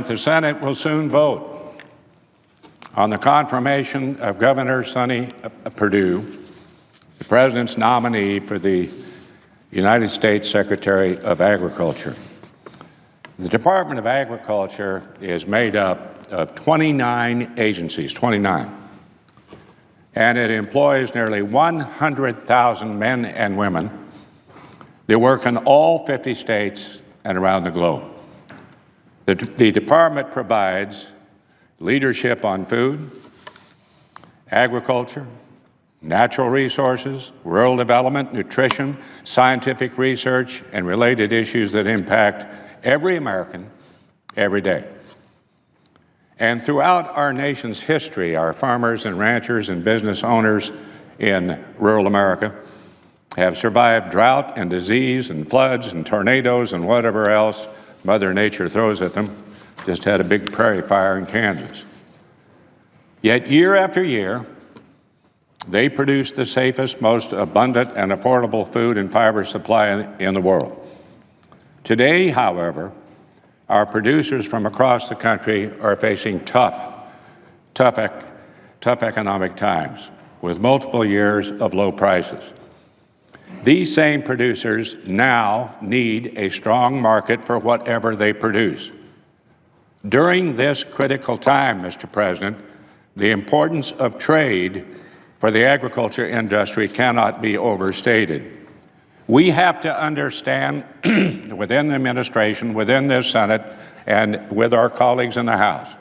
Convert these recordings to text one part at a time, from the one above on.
The Senate will soon vote on the confirmation of Governor Sonny Perdue, the President's nominee for the United States Secretary of Agriculture. The Department of Agriculture is made up of 29 agencies, 29, and it employs nearly 100,000 men and women. They work in all 50 states and around the globe. The department provides leadership on food, agriculture, natural resources, rural development, nutrition, scientific research, and related issues that impact every American every day. And throughout our nation's history, our farmers and ranchers and business owners in rural America have survived drought and disease and floods and tornadoes and whatever else Mother Nature throws at them. Just had a big prairie fire in Kansas. Yet year after year, they produce the safest, most abundant, and affordable food and fiber supply in the world. Today, however, our producers from across the country are facing tough economic times with multiple years of low prices. These same producers now need a strong market for whatever they produce. During this critical time, Mr. President, the importance of trade for the agriculture industry cannot be overstated. We have to understand within the administration, within this Senate, and with our colleagues in the House,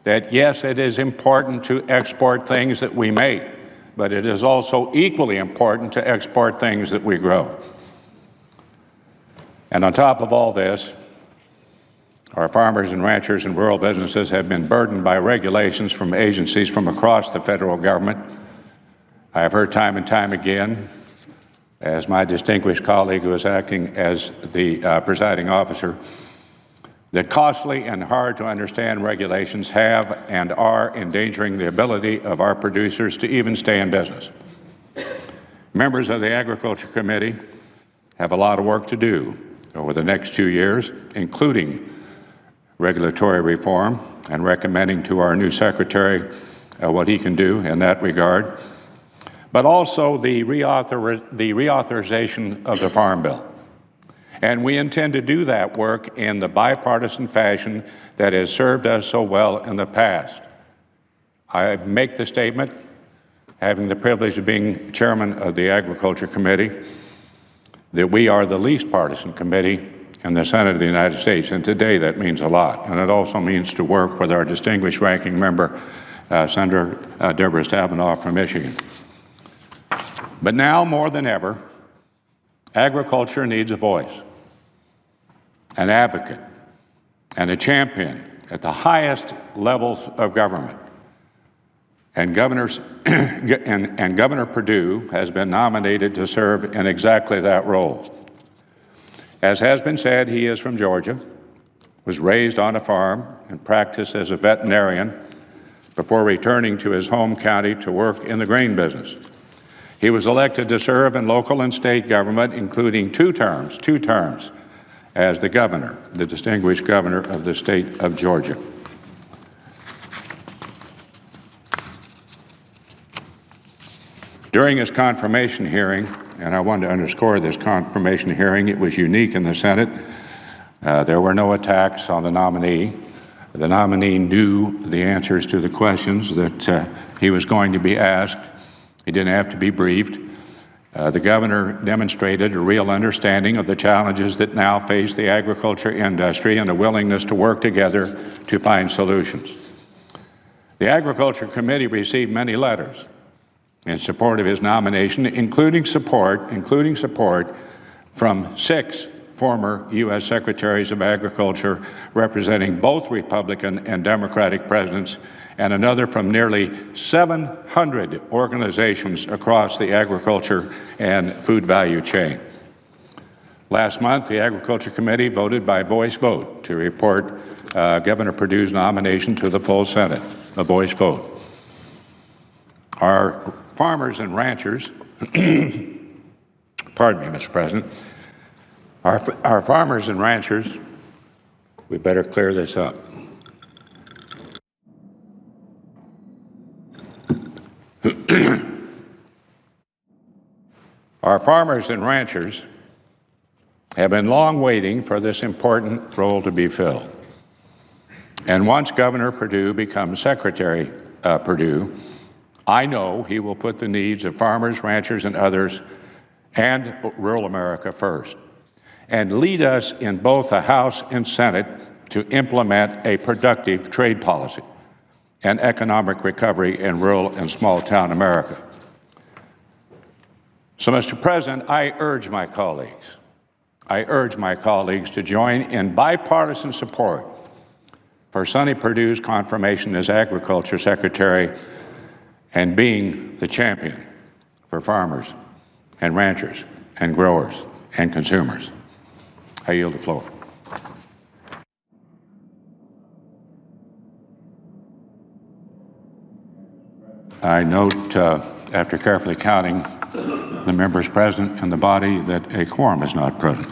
that yes, it is important to export things that we make, but it is also equally important to export things that we grow. And on top of all this, our farmers and ranchers and rural businesses have been burdened by regulations from agencies from across the federal government. I have heard time and time again, as my distinguished colleague who is acting as the presiding officer, that costly and hard to understand regulations have and are endangering the ability of our producers to even stay in business. Members of the Agriculture Committee have a lot of work to do over the next 2 years, including regulatory reform and recommending to our new secretary what he can do in that regard, but also the reauthorization of the Farm Bill. And we intend to do that work in the bipartisan fashion that has served us so well in the past. I make the statement, having the privilege of being chairman of the Agriculture Committee, that we are the least partisan committee in the Senate of the United States, and today that means a lot. And it also means to work with our distinguished ranking member, Senator Deborah Stabenow from Michigan. But now more than ever, agriculture needs a voice, an advocate, and a champion at the highest levels of government. And Governor Perdue has been nominated to serve in exactly that role. As has been said, he is from Georgia, was raised on a farm, and practiced as a veterinarian before returning to his home county to work in the grain business. He was elected to serve in local and state government, including two terms as the governor, the distinguished governor of the state of Georgia. During his confirmation hearing, and I want to underscore this confirmation hearing, it was unique in the Senate. There were no attacks on the nominee. The nominee knew the answers to the questions that he was going to be asked. He didn't have to be briefed. The governor demonstrated a real understanding of the challenges that now face the agriculture industry and a willingness to work together to find solutions. The Agriculture Committee received many letters in support of his nomination, including support from 6 former U.S. Secretaries of Agriculture representing both Republican and Democratic presidents, and another from nearly 700 organizations across the agriculture and food value chain. Last month, the Agriculture Committee voted by voice vote to report Governor Perdue's nomination to the full Senate, a voice vote. Our farmers and ranchers, pardon me, Mr. President, our farmers and ranchers, we better clear this up. Our farmers and ranchers have been long waiting for this important role to be filled. And once Governor Perdue becomes Secretary Perdue, I know he will put the needs of farmers, ranchers, and others and rural America first, and lead us in both the House and Senate to implement a productive trade policy and economic recovery in rural and small-town America. So, Mr. President, I urge my colleagues to join in bipartisan support for Sonny Perdue's confirmation as Agriculture Secretary and being the champion for farmers and ranchers and growers and consumers. I yield the floor. I note, after carefully counting the members present in the body, that a quorum is not present.